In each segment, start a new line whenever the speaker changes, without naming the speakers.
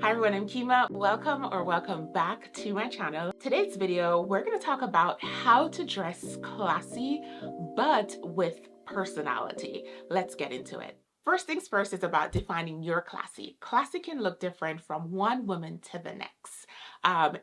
Hi everyone, I'm Kima. Welcome back to my channel. Today's video, we're going to talk about how to dress classy, but with personality. Let's get into it. First things first is about defining your classy. Classy can look different from one woman to the next.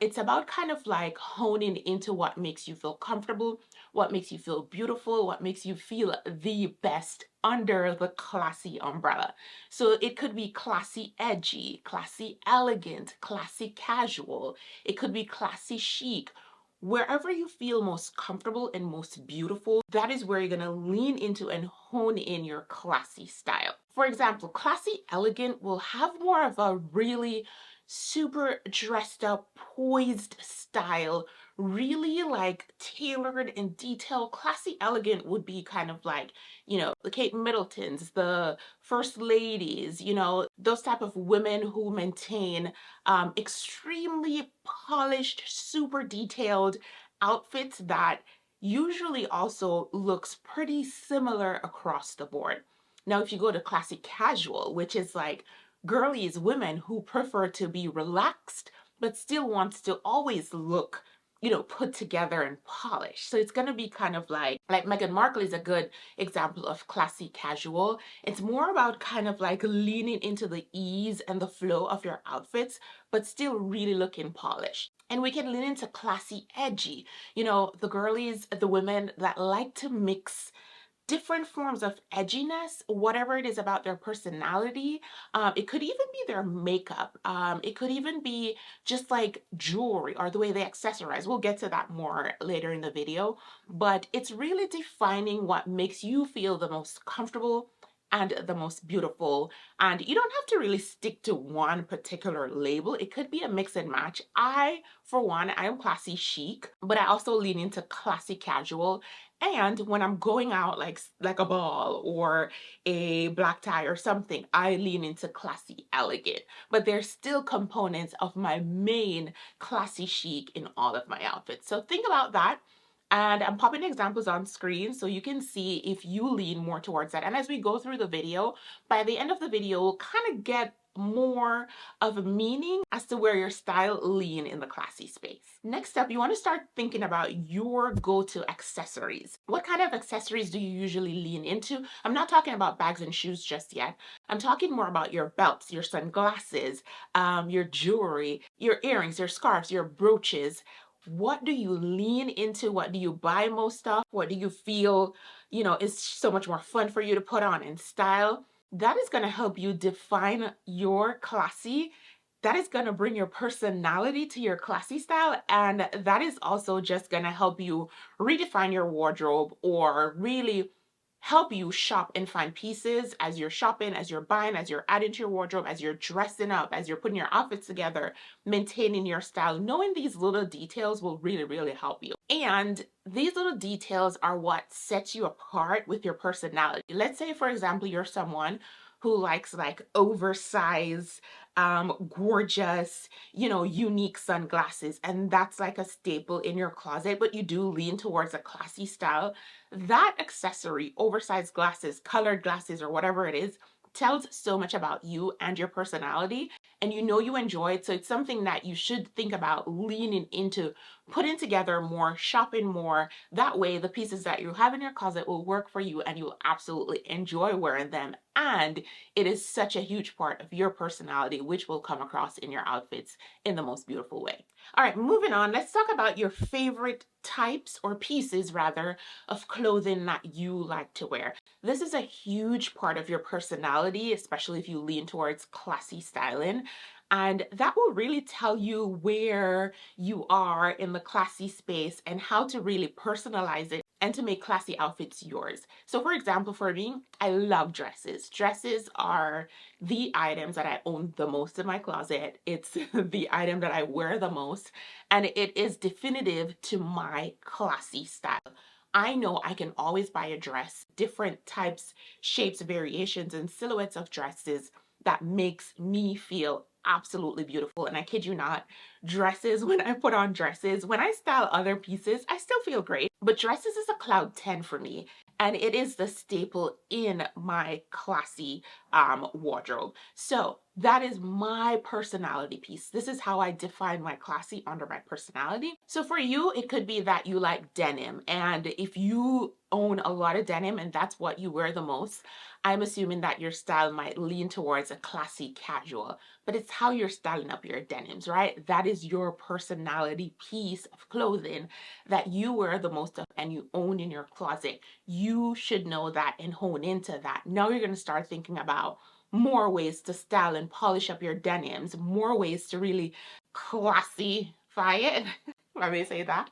It's about kind of like honing into what makes you feel comfortable, what makes you feel beautiful, what makes you feel the best under the classy umbrella. So it could be classy edgy, classy elegant, classy casual. It could be classy chic. Wherever you feel most comfortable and most beautiful, that is where you're going to lean into and hone in your classy style. For example, classy elegant will have more of a really super dressed up, poised style, really like tailored and detailed. Classy elegant would be kind of like, the Kate Middletons, the first ladies, those type of women who maintain extremely polished, super detailed outfits that usually also looks pretty similar across the board. Now, if you go to classic casual, which is like girlies, women who prefer to be relaxed, but still wants to always look put together and polished. So it's going to be kind of like Meghan Markle is a good example of classy casual. It's more about kind of like leaning into the ease and the flow of your outfits, but still really looking polished. And we can lean into classy edgy, the girlies, the women that like to mix different forms of edginess, whatever it is about their personality. It could even be their makeup. It could even be just like jewelry or the way they accessorize. We'll get to that more later in the video, but it's really defining what makes you feel the most comfortable and the most beautiful. And you don't have to really stick to one particular label. It could be a mix and match. For one, I am classy chic, but I also lean into classy casual. And when I'm going out like a ball or a black tie or something, I lean into classy elegant. But there's still components of my main classy chic in all of my outfits. So think about that. And I'm popping examples on screen so you can see if you lean more towards that. And as we go through the video, by the end of the video, we'll kind of get more of a meaning as to where your style lean in the classy space. Next up, you want to start thinking about your go-to accessories. What kind of accessories do you usually lean into? I'm not talking about bags and shoes just yet. I'm talking more about your belts, your sunglasses, your jewelry, your earrings, your scarves, your brooches. What do you lean into? What do you buy most of? What do you feel, is so much more fun for you to put on in style? That is going to help you define your classy. That is going to bring your personality to your classy style. And that is also just going to help you redefine your wardrobe or really help you shop and find pieces as you're shopping, as you're buying, as you're adding to your wardrobe, as you're dressing up, as you're putting your outfits together, maintaining your style. Knowing these little details will really, really help you. And these little details are what sets you apart with your personality. Let's say, for example, you're someone who likes like oversized, gorgeous, unique sunglasses, and that's like a staple in your closet, but you do lean towards a classy style. That accessory, oversized glasses, colored glasses, or whatever it is, tells so much about you and your personality, and you enjoy it. So it's something that you should think about leaning into, putting together more, shopping more. That way, the pieces that you have in your closet will work for you and you'll absolutely enjoy wearing them. And it is such a huge part of your personality, which will come across in your outfits in the most beautiful way. All right, moving on, let's talk about your favorite types or pieces rather of clothing that you like to wear. This is a huge part of your personality, especially if you lean towards classy styling. And that will really tell you where you are in the classy space and how to really personalize it and to make classy outfits yours. So for example, for me, I love dresses. Dresses are the items that I own the most in my closet. It's the item that I wear the most, and it is definitive to my classy style. I know I can always buy a dress, different types, shapes, variations, and silhouettes of dresses that makes me feel absolutely beautiful. And I kid you not, when I put on dresses, when I style other pieces, I still feel great. But dresses is a cloud 10 for me. And it is the staple in my classy wardrobe. So that is my personality piece. This is how I define my classy under my personality. So for you, it could be that you like denim. And if you own a lot of denim and that's what you wear the most, I'm assuming that your style might lean towards a classy casual, but it's how you're styling up your denims, right? That is your personality piece of clothing that you wear the most of and you own in your closet. You should know that and hone into that. Now you're going to start thinking about more ways to style and polish up your denims, more ways to really classify it. Let me say that.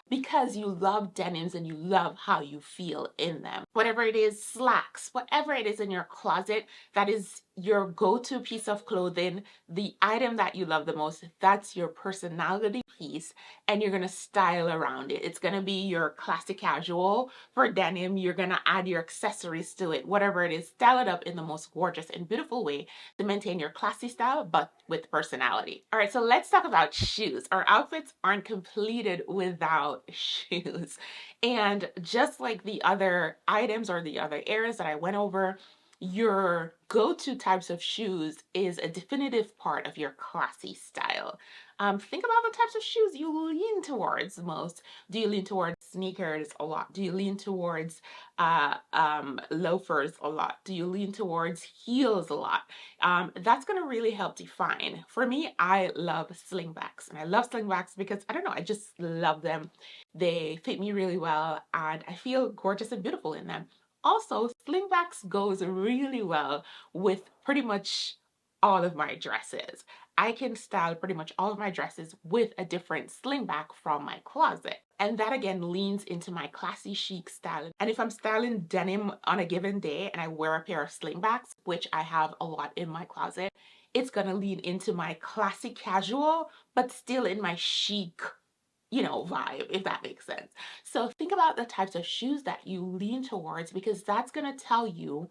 Because you love denims and you love how you feel in them. Whatever it is, slacks, whatever it is in your closet, that is your go-to piece of clothing, the item that you love the most, that's your personality piece, and you're gonna style around it. It's gonna be your classic casual for denim. You're gonna add your accessories to it, whatever it is, style it up in the most gorgeous and beautiful way to maintain your classy style, but with personality. All right, so let's talk about shoes. Our outfits aren't completed without shoes. And just like the other items or the other areas that I went over, your go-to types of shoes is a definitive part of your classy style. Think about the types of shoes you lean towards most. Do you lean towards sneakers a lot? Do you lean towards loafers a lot? Do you lean towards heels a lot? That's going to really help define. For me, I love slingbacks, and I love slingbacks because I don't know, I just love them. They fit me really well, and I feel gorgeous and beautiful in them. Also, slingbacks goes really well with pretty much all of my dresses. I can style pretty much all of my dresses with a different slingback from my closet. And that again leans into my classy chic style. And if I'm styling denim on a given day and I wear a pair of slingbacks, which I have a lot in my closet, it's gonna lean into my classy casual, but still in my chic, vibe, if that makes sense. So think about the types of shoes that you lean towards because that's going to tell you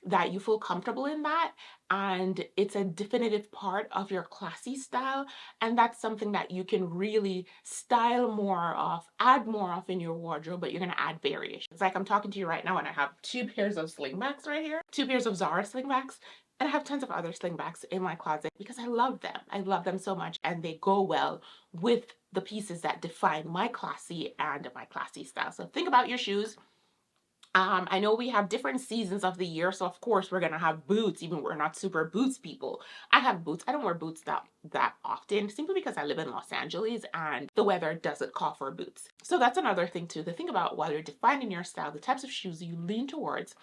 that you feel comfortable in that and it's a definitive part of your classy style, and that's something that you can really style more of, add more of in your wardrobe, but you're going to add variation. It's like I'm talking to you right now and I have two pairs of slingbacks right here, two pairs of Zara slingbacks, and I have tons of other slingbacks in my closet because I love them. I love them so much and they go well with the pieces that define my classy and my classy style. So think about your shoes. I know we have different seasons of the year, so of course we're gonna have boots, even we're not super boots people. I have boots. I don't wear boots that often, simply because I live in Los Angeles and the weather doesn't call for boots. So that's another thing too to think about while you're defining your style, the types of shoes you lean towards,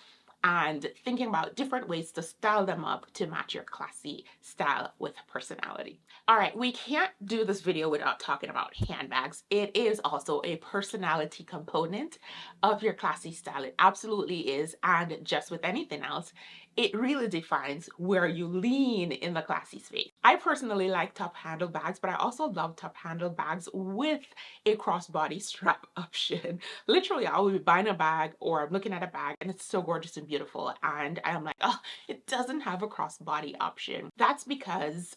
and thinking about different ways to style them up to match your classy style with personality. All right, we can't do this video without talking about handbags. It is also a personality component of your classy style. It absolutely is. And just with anything else, it really defines where you lean in the classy space. I personally like top handle bags, but I also love top handle bags with a crossbody strap option. Literally, I will be buying a bag or I'm looking at a bag and it's so gorgeous and beautiful. And I'm like, oh, it doesn't have a crossbody option. That's because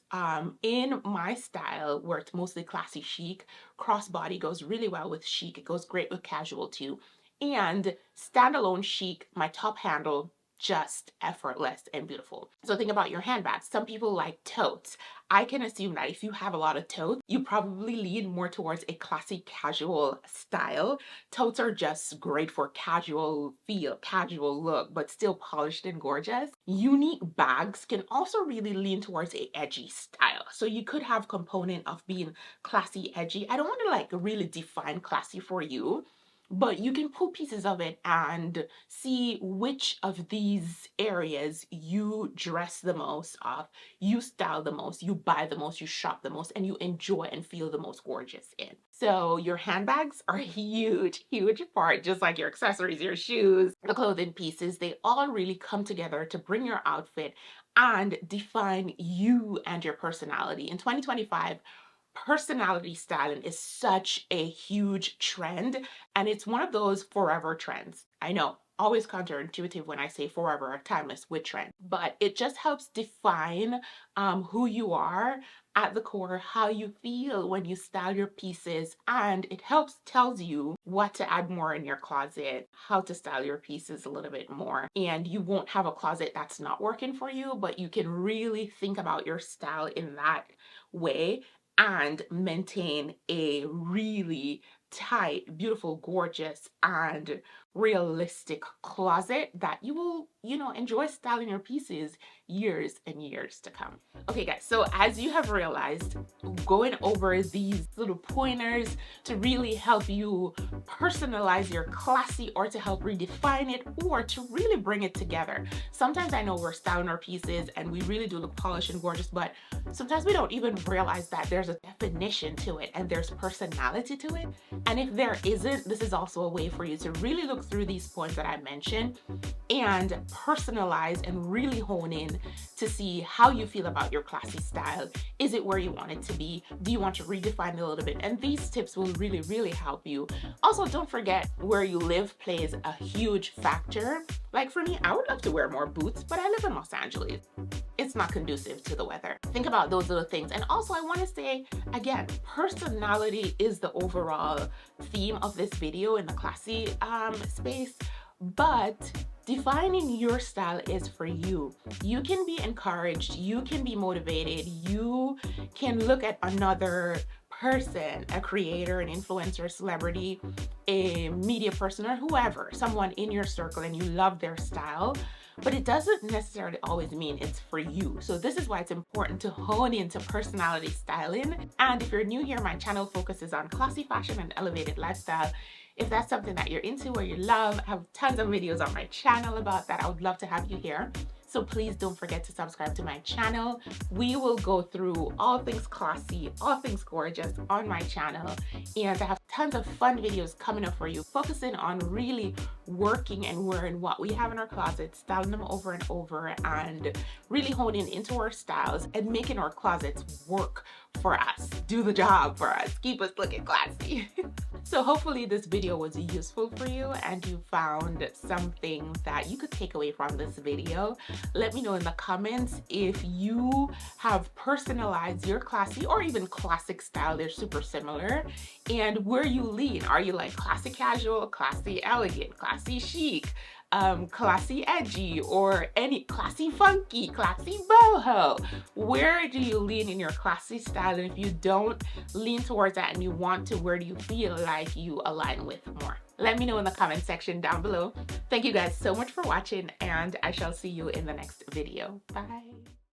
in my style, where it's mostly classy chic, crossbody goes really well with chic. It goes great with casual too. And standalone chic, my top handle, just effortless and beautiful. So think about your handbags. Some people like totes. I can assume that if you have a lot of totes, you probably lean more towards a classy casual style. Totes are just great for casual feel, casual look, but still polished and gorgeous. Unique bags can also really lean towards a edgy style. So you could have component of being classy, edgy. I don't want to like really define classy for you, but you can pull pieces of it and see which of these areas you dress the most of, you style the most, you buy the most, you shop the most, and you enjoy and feel the most gorgeous in. So your handbags are a huge, huge part, just like your accessories, your shoes, the clothing pieces. They all really come together to bring your outfit and define you and your personality. In 2025, personality styling is such a huge trend, and it's one of those forever trends. I know, always counterintuitive when I say forever, timeless with trend, but it just helps define who you are at the core how you feel when you style your pieces, and it tells you what to add more in your closet, how to style your pieces a little bit more. And you won't have a closet that's not working for you, but you can really think about your style in that way and maintain a really tight, beautiful, gorgeous, and realistic closet that you will, enjoy styling your pieces years and years to come. Okay, guys, so as you have realized, going over these little pointers to really help you personalize your classy, or to help redefine it, or to really bring it together. Sometimes I know we're styling our pieces and we really do look polished and gorgeous, but sometimes we don't even realize that there's a definition to it and there's personality to it. And if there isn't, this is also a way for you to really look through these points that I mentioned and personalize and really hone in to see how you feel about your classy style. Is it where you want it to be? Do you want to redefine it a little bit? And these tips will really, really help you. Also, don't forget, where you live plays a huge factor. Like for me, I would love to wear more boots, but I live in Los Angeles. It's not conducive to the weather. Think about those little things. And also, I want to say, again, personality is the overall theme of this video in the classy space, but defining your style is for you. You can be encouraged, you can be motivated, you can look at another person, a creator, an influencer, a celebrity, a media person, or whoever, someone in your circle, and you love their style, but it doesn't necessarily always mean it's for you. So this is why it's important to hone into personality styling. And if you're new here, my channel focuses on classy fashion and elevated lifestyle. If that's something that you're into or you love, I have tons of videos on my channel about that. I would love to have you here. So please don't forget to subscribe to my channel. We will go through all things classy, all things gorgeous on my channel. And I have tons of fun videos coming up for you, focusing on really working and wearing what we have in our closets, styling them over and over, and really honing into our styles and making our closets work for us, do the job for us, keep us looking classy. So hopefully this video was useful for you and you found something that you could take away from this video. Let me know in the comments if you have personalized your classy or even classic style. They're super similar. And where you lean. Are you like classy casual, classy elegant, classy chic, classy edgy, or any classy funky, classy boho? Where do you lean in your classy style? And if you don't lean towards that and you want to, where do you feel like you align with more? Let me know in the comment section down below. Thank you guys so much for watching, and I shall see you in the next video. Bye.